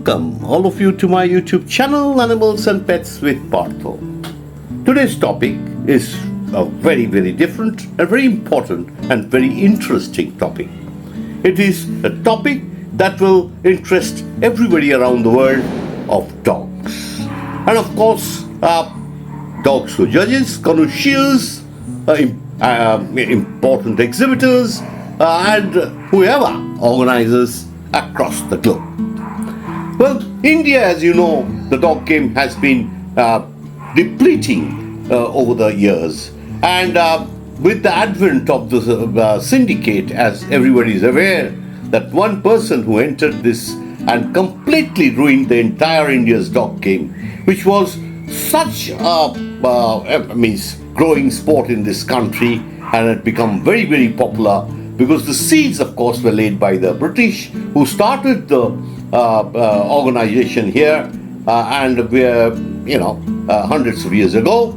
Welcome all of you to my YouTube channel Animals and Pets with Partha. Today's topic is a very different, a very important and very interesting topic. It is a topic that will interest everybody around the world of dogs. And of course, dogs who judges, connoisseurs, important exhibitors, and whoever organizes across the globe. Well, India, as you know, the dog game has been depleting over the years. And with the advent of the syndicate, as everybody is aware, that one person who entered this and completely ruined the entire India's dog game, which was such a growing sport in this country, and had become very popular because the seeds, of course, were laid by the British, who started the organization here, and we're, hundreds of years ago.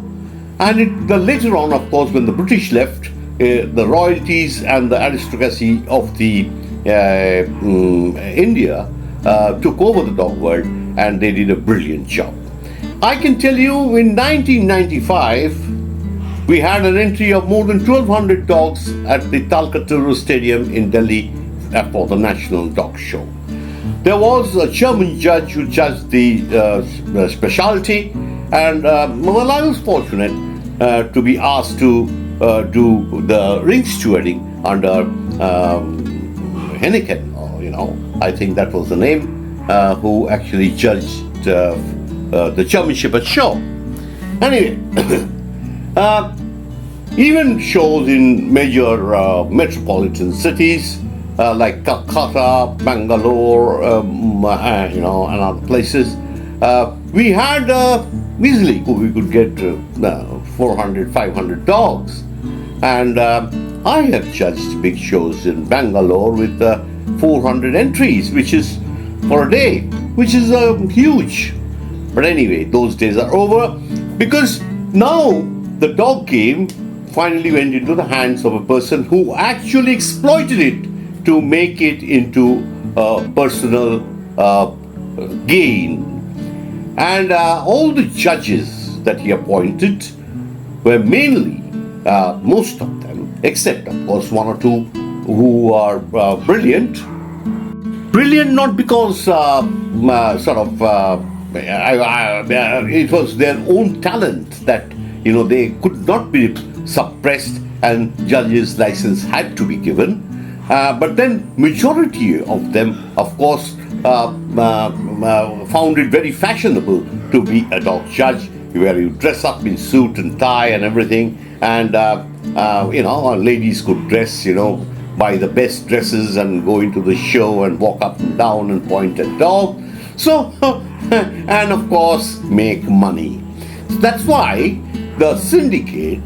And later on, of course, when the British left, the royalties and the aristocracy of the India took over the dog world, and they did a brilliant job. I can tell you, in 1995, we had an entry of more than 1,200 dogs at the Talkaturu Stadium in Delhi for the National Dog Show. There was a German judge who judged the specialty, and well, I was fortunate to be asked to do the ring stewarding under Henneken, I think that was the name, who actually judged the German Shepherd show. Anyway, even shows in major metropolitan cities like Calcutta, Bangalore, and other places, we had easily we could get 400, 500 dogs. And I have judged big shows in Bangalore with 400 entries, which is for a day, which is huge. But anyway, those days are over, because now the dog game finally went into the hands of a person who actually exploited it to make it into personal gain. And all the judges that he appointed were mainly, most of them, except of course one or two who are brilliant. Brilliant not because it was their own talent that they could not be suppressed, and judges' license had to be given. But then majority of them, of course, found it very fashionable to be a dog judge, where you dress up in suit and tie and everything, and ladies could dress, buy the best dresses and go into the show and walk up and down and point at dog. So, and of course, make money. So that's why the syndicate,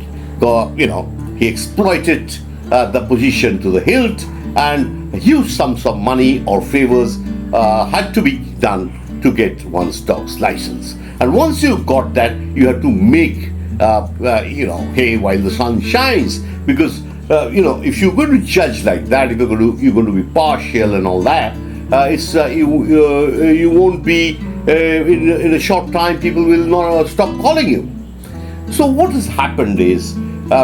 he exploited the position to the hilt, and huge sums of money or favors had to be done to get one's dog's license. And once you got that, you had to make, hay while the sun shines, because if you're going to judge like that, if you're going to be partial and all that, you won't be in a short time. People will not stop calling you. So what has happened is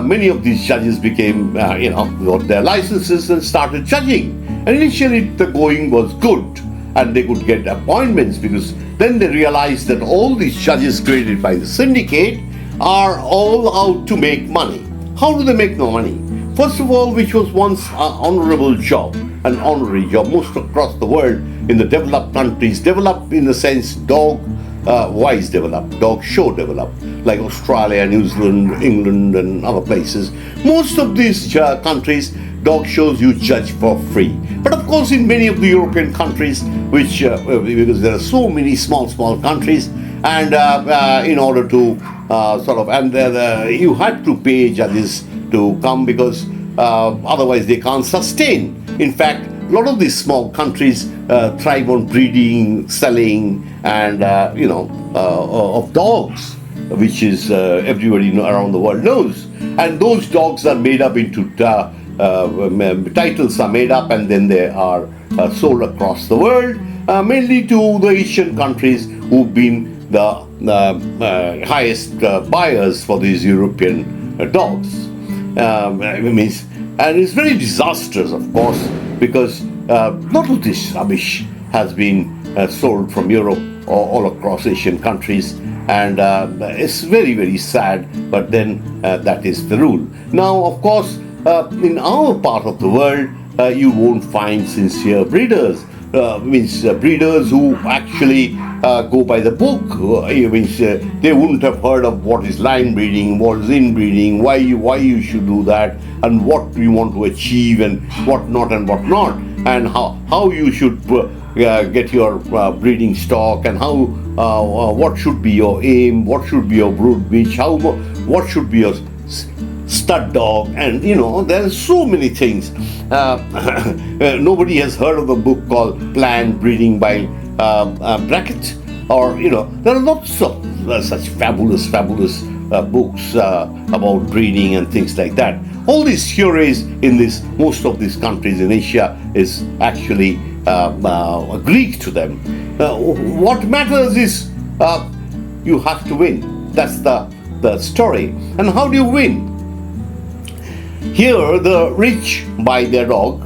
many of these judges became, got their licenses and started judging. And initially the going was good, and they could get appointments, because then they realized that all these judges created by the syndicate are all out to make money. How do they make no money? First of all, which was once an honorable job, an honorary job, most across the world in the developed countries, developed in the sense dog-wise developed, dog show developed, like Australia, New Zealand, England, and other places. Most of these countries, dog shows you judge for free. But of course, in many of the European countries, which because there are so many small countries, and in order to you had to pay judges to come, because otherwise they can't sustain. In fact, a lot of these small countries thrive on breeding, selling, and of dogs, which is everybody around the world knows. And those dogs are made up into titles are made up and then they are sold across the world, mainly to the Asian countries who've been the highest buyers for these European dogs. And it's very disastrous, of course, because a lot of this rubbish has been sold from Europe or all across Asian countries, and it's very, very sad, but then that is the rule. Now, of course, in our part of the world, you won't find sincere breeders. Breeders who actually go by the book. They wouldn't have heard of what is line breeding, what is inbreeding, why you should do that, and what you want to achieve, and what not, and how you should get your breeding stock, and how what should be your aim, what should be your brood bitch, what should be your stud dog, and there are so many things. Nobody has heard of a book called Planned Breeding by Brackett, or there are lots of such fabulous books about breeding and things like that. All these theories in most of these countries in Asia is actually Greek to them. What matters is you have to win. That's the story. And how do you win? Here, the rich buy their dog.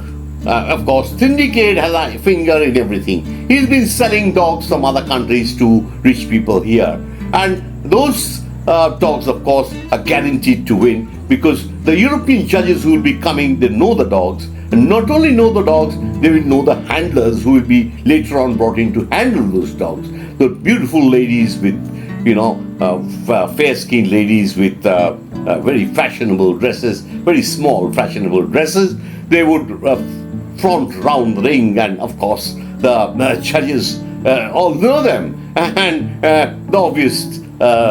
Of course, Syndicate has a finger in everything. He's been selling dogs from other countries to rich people here. And those dogs, of course, are guaranteed to win, because the European judges who will be coming, they know the dogs. And not only know the dogs, they will know the handlers who will be later on brought in to handle those dogs. The beautiful ladies with, fair-skinned ladies with very fashionable dresses, very small fashionable dresses. They would front round the ring, and of course the judges all know them, and the obvious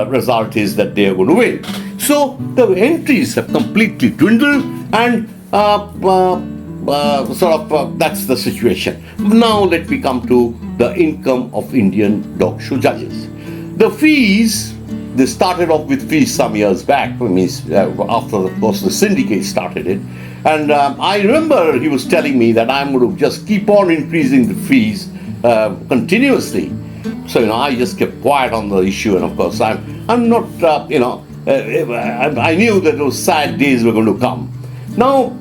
result is that they are going to win. So the entries have completely dwindled, and that's the situation. Now let me come to the income of Indian dog show judges. The fees, they started off with fees some years back, after, of course, the Syndicate started it. And I remember he was telling me that I'm going to just keep on increasing the fees continuously. So, I just kept quiet on the issue, and of course, I'm not, I knew that those sad days were going to come. Now,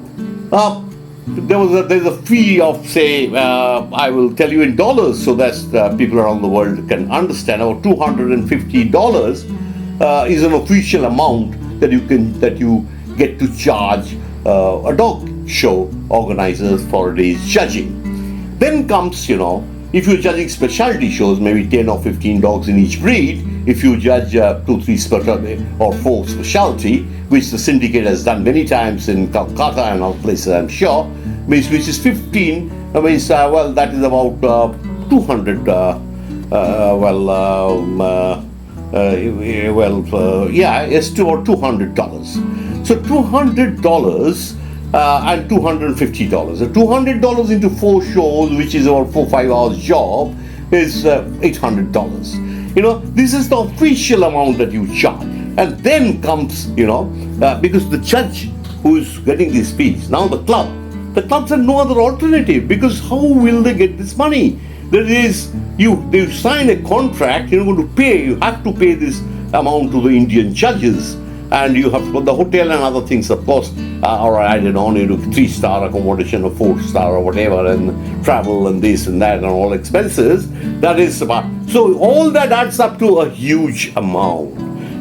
there's a fee of, say, I will tell you in dollars so that people around the world can understand. About $250 is an official amount that you get to charge a dog show organizers for a day's judging. Then comes, if you're judging specialty shows, maybe 10 or 15 dogs in each breed. If you judge 2, 3 specialty or 4 specialty, which the Syndicate has done many times in Calcutta and other places, I'm sure, which is 15, that is about 200, it's about $200. So $200 and $250. $200 into 4 shows, which is about 4-5 hours job, is $800. This is the official amount that you charge. And then comes, because the judge who is getting these fees, now the clubs have no other alternative, because how will they get this money? There is, they sign a contract, you're going to pay, you have to pay this amount to the Indian judges, and you have got the hotel and other things, of course, or added on, 3-star accommodation or 4-star or whatever, and travel and this and that and all expenses. That is about, so all that adds up to a huge amount.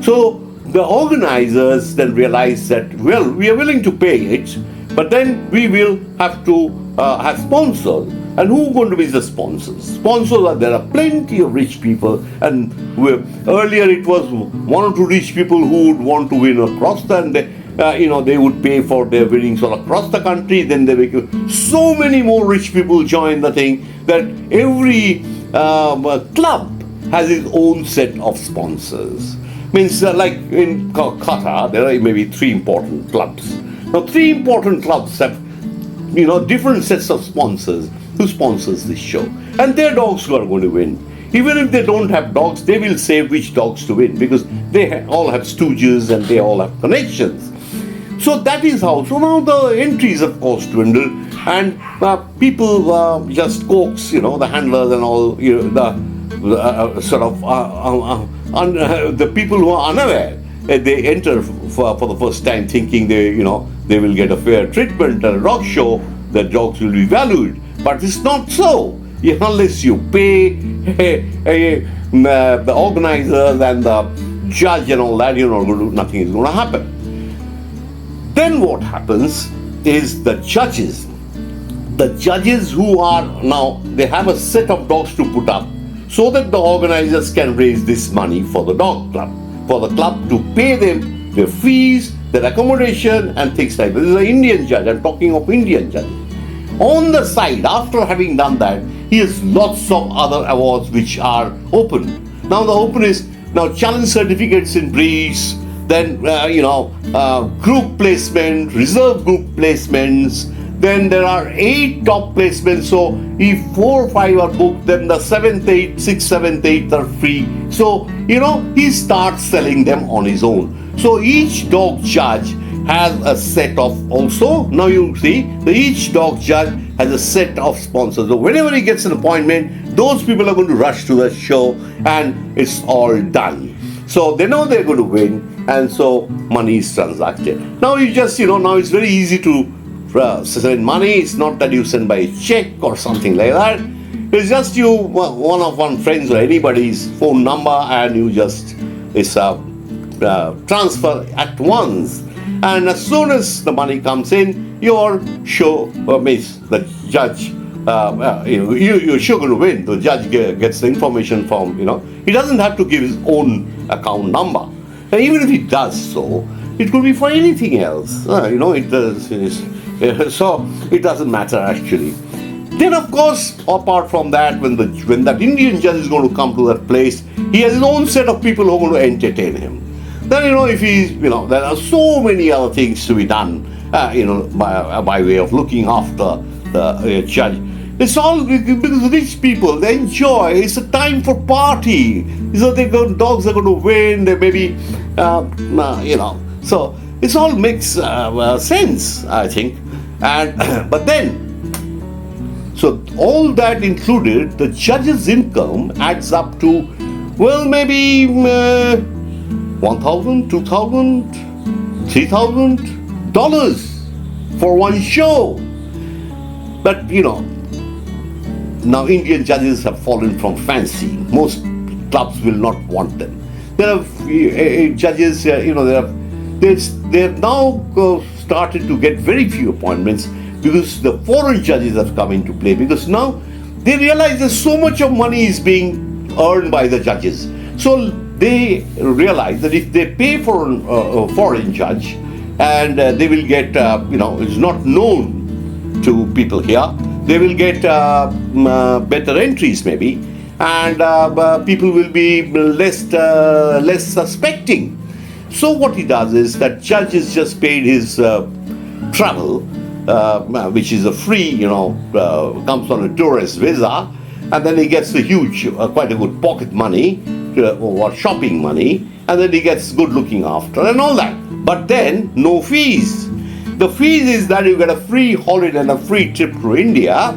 So the organizers then realize that, well, we are willing to pay it, but then we will have to have sponsors. And who are going to be the sponsors? There are plenty of rich people, and earlier it was 1 or 2 rich people who would want to win across and they would pay for their winnings all across the country. Then they became so many more rich people join the thing that every club has its own set of sponsors. Like in Calcutta, there are maybe 3 important clubs. Now 3 important clubs have different sets of sponsors who sponsors this show, and their dogs who are going to win. Even if they don't have dogs, they will say which dogs to win, because they all have stooges and they all have connections. So that is how. So now the entries, of course, dwindle, and people just coax, the handlers and all, the people who are unaware. They enter for the first time thinking they will get a fair treatment at a dog show. The dogs will be valued, but it's not so. Unless you pay the organizers and the judge and all that, nothing is going to happen. Then what happens is the judges who are now, they have a set of dogs to put up so that the organizers can raise this money for the dog club, for the club to pay them their fees, their accommodation and things like that. This is an Indian judge. I'm talking of Indian judges. On the side, after having done that, he has lots of other awards which are open. Now the open is challenge certificates in breeds, then group placement, reserve group placements. Then there are 8 top placements. So if 4 or 5 are booked, then the 7th, 8th, 6th, 7th, 8th are free. So he starts selling them on his own. So each dog judge has a set of also. Now you see, each dog judge has a set of sponsors. So whenever he gets an appointment, those people are going to rush to the show, and it's all done. So they know they're going to win, and so money is transacted. Now you just, now it's very easy to send money. It's not that you send by a check or something like that. It's just one friend's or anybody's phone number, and you just transfer at once. And as soon as the money comes in, your show means the judge, you're sure going to win. The judge gets the information from, he doesn't have to give his own account number. And even if he does so, it could be for anything else. It does. So it doesn't matter actually. Then of course, apart from that, when that Indian judge is going to come to that place, he has his own set of people who are going to entertain him. Then if he's, there are so many other things to be done, by way of looking after the judge. It's all because rich people, they enjoy. It's a time for party. Dogs are going to win. They maybe, So it all makes sense, I think. And but then, so all that included, the judge's income adds up to, maybe $1,000, $2,000, $3,000 for one show. But now Indian judges have fallen from fancy. Most clubs will not want them. There are judges, they've now started to get very few appointments because the foreign judges have come into play, because now they realize that so much of money is being earned by the judges. So they realize that if they pay for a foreign judge, and they will get, it's not known to people here, they will get better entries maybe, and people will be less suspecting. So what he does is that judge is just paid his travel, which is a free, comes on a tourist visa, and then he gets a huge, quite a good pocket money, or shopping money, and then he gets good looking after and all that. But then no fees. The fees is that you get a free holiday and a free trip to India.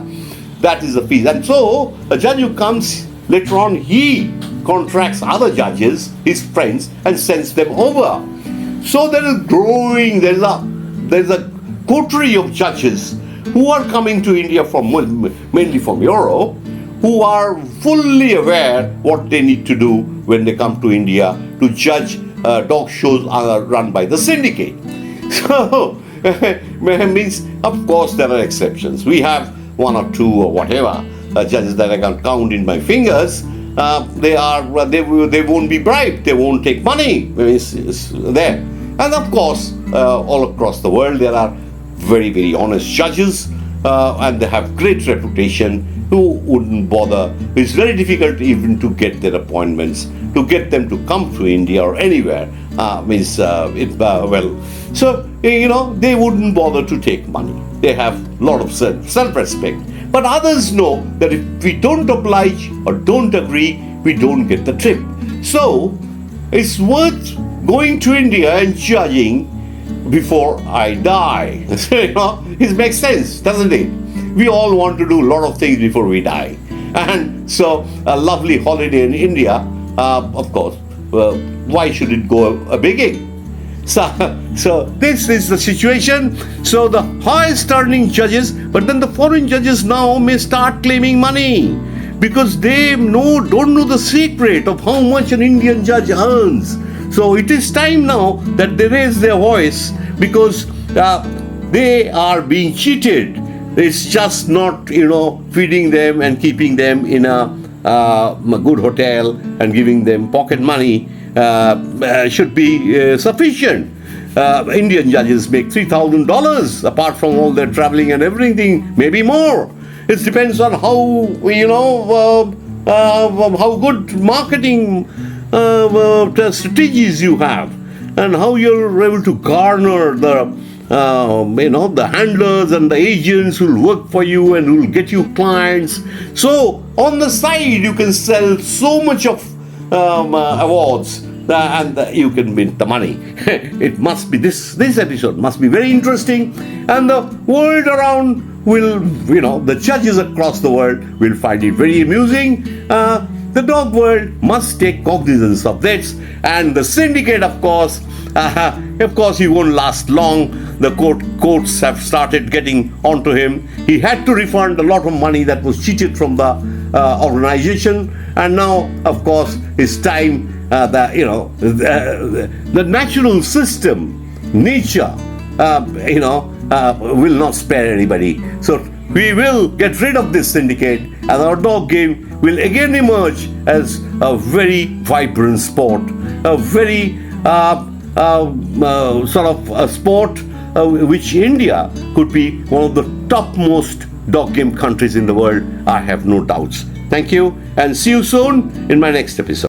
That is the fees. And so a judge who comes later on, he contracts other judges, his friends, and sends them over. So there is growing. There's a coterie of judges who are coming to India mainly from Europe, who are fully aware what they need to do when they come to India to judge dog shows run by the syndicate. So, means, of course, there are exceptions. We have 1 or 2 or whatever judges that I can count in my fingers. They won't be bribed. They won't take money. It's there. And of course, all across the world, there are very, very honest judges, and they have great reputation, who wouldn't bother. It's very difficult even to get their appointments, to get them to come to India or anywhere. So, they wouldn't bother to take money. They have a lot of self-respect. But others know that if we don't oblige or don't agree, we don't get the trip. So, it's worth going to India and judging before I die. It makes sense, doesn't it? We all want to do a lot of things before we die. And so a lovely holiday in India, of course, why should it go a begging? So this is the situation. So the highest earning judges, but then the foreign judges now may start claiming money because they don't know the secret of how much an Indian judge earns. So it is time now that they raise their voice because they are being cheated. It's just not, feeding them and keeping them in a good hotel and giving them pocket money should be sufficient. Indian judges make $3,000 apart from all their traveling and everything, maybe more. It depends on how, how good marketing strategies you have and how you're able to garner the handlers and the agents who will work for you and who will get you clients. So on the side you can sell so much of awards and you can win the money. It must be this episode must be very interesting, and the world around will, the judges across the world will find it very amusing. The dog world must take cognizance of this, and the syndicate, of course, he won't last long. The courts have started getting onto him. He had to refund a lot of money that was cheated from the organization, and now, of course, it's time. The natural system, nature, will not spare anybody. So we will get rid of this syndicate, and our dog game will again emerge as a very vibrant sport, a very sort of a sport which India could be one of the topmost dog game countries in the world. I have no doubts. Thank you, and see you soon in my next episode.